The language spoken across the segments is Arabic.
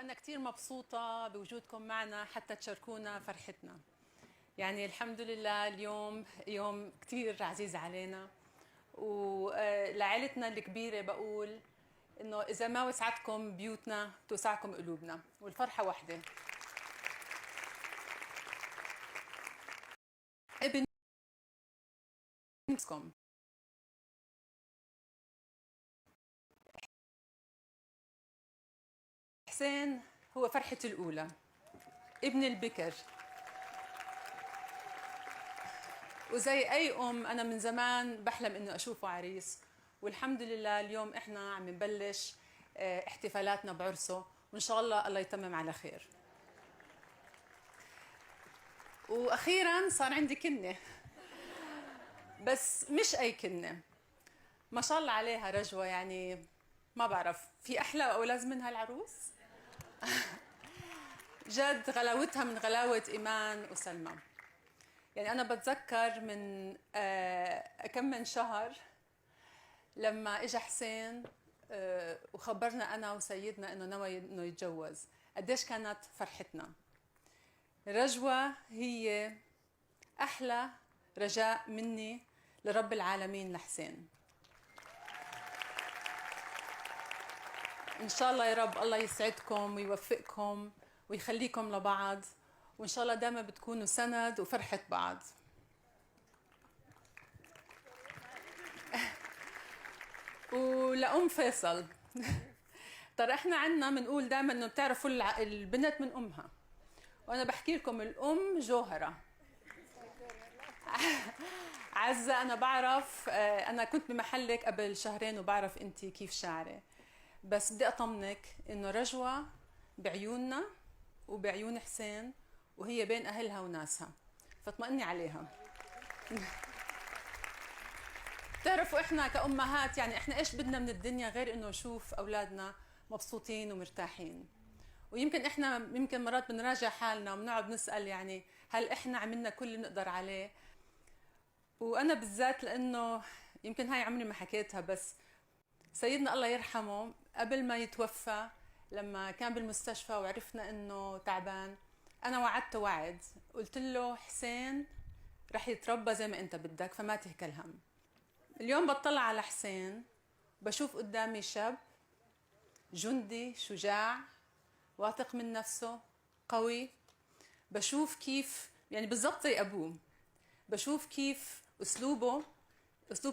وأنا كتير مبسوطة بوجودكم معنا حتى تشاركونا فرحتنا. يعني الحمد لله اليوم يوم كتير عزيز علينا، ولعائلتنا الكبيرة بقول إنه إذا ما وسعتكم بيوتنا توسعكم قلوبنا، والفرحة وحدة. ابنكم حسين هو فرحتي الأولى، ابن البكر، وزي أي أم أنا من زمان بحلم إنه أشوفه عريس، والحمد لله اليوم إحنا عم نبلش احتفالاتنا بعرسه، وإن شاء الله الله يتمم على خير. وأخيراً صار عندي كنة، بس مش أي كنة، ما شاء الله عليها رجوة، يعني ما بعرف في أحلى أو لازم منها العروس. جد غلاوتها من غلاوة إيمان وسلمى. يعني أنا بتذكر من كم من شهر لما إجا حسين وخبرنا أنا وسيدنا إنه نوى إنه يتجوز، قديش كانت فرحتنا. رجوة هي أحلى رجاء مني لرب العالمين لحسين. إن شاء الله يا رب الله يسعدكم ويوفقكم ويخليكم لبعض، وإن شاء الله دائما بتكونوا سند وفرحة بعض. ولأم فيصل ترى احنا عندنا بنقول دائما انه بتعرفوا البنت من امها، وانا بحكي لكم الام جوهره. عزة انا بعرف، انا كنت بمحلك قبل شهرين وبعرف انت كيف شاعره، بس بدي اطمنك انه رجوة بعيوننا وبعيون حسين، وهي بين اهلها وناسها، فاطمئني عليها. بتعرفوا احنا كأمهات يعني احنا ايش بدنا من الدنيا غير انه نشوف اولادنا مبسوطين ومرتاحين. ويمكن احنا مرات بنراجع حالنا وبنقعد نسأل يعني هل احنا عملنا كل اللي بنقدر عليه؟ وانا بالذات لانه يمكن هاي عمري ما حكيتها، بس سيدنا الله يرحمه قبل ما يتوفى لما كان بالمستشفى وعرفنا انه تعبان، انا وعدته وعد، قلت له حسين رح يتربى زي ما انت بدك فما تهكل هم. اليوم بطلع على حسين بشوف قدامي شاب جندي شجاع واثق من نفسه قوي، بشوف كيف يعني بالضبط زي ابوه، بشوف كيف اسلوب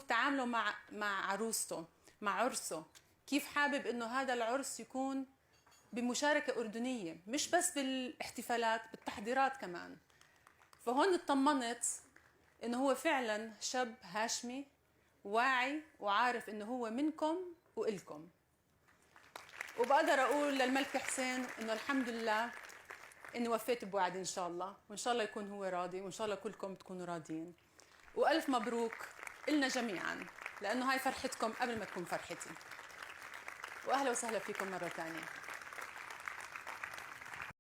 تعامله مع عروسته، مع عرسه، كيف حابب انه هذا العرس يكون بمشاركة أردنية، مش بس بالاحتفالات، بالتحضيرات كمان. فهون اطمنت انه هو فعلا شاب هاشمي واعي وعارف انه هو منكم وإلكم. وبقدر اقول للملك حسين انه الحمد لله اني وفيت بوعدي ان شاء الله، وان شاء الله يكون هو راضي، وان شاء الله كلكم تكونوا راضيين. والف مبروك إلنا جميعا، لانه هاي فرحتكم قبل ما تكون فرحتي. واهلا وسهلا فيكم مره ثانيه.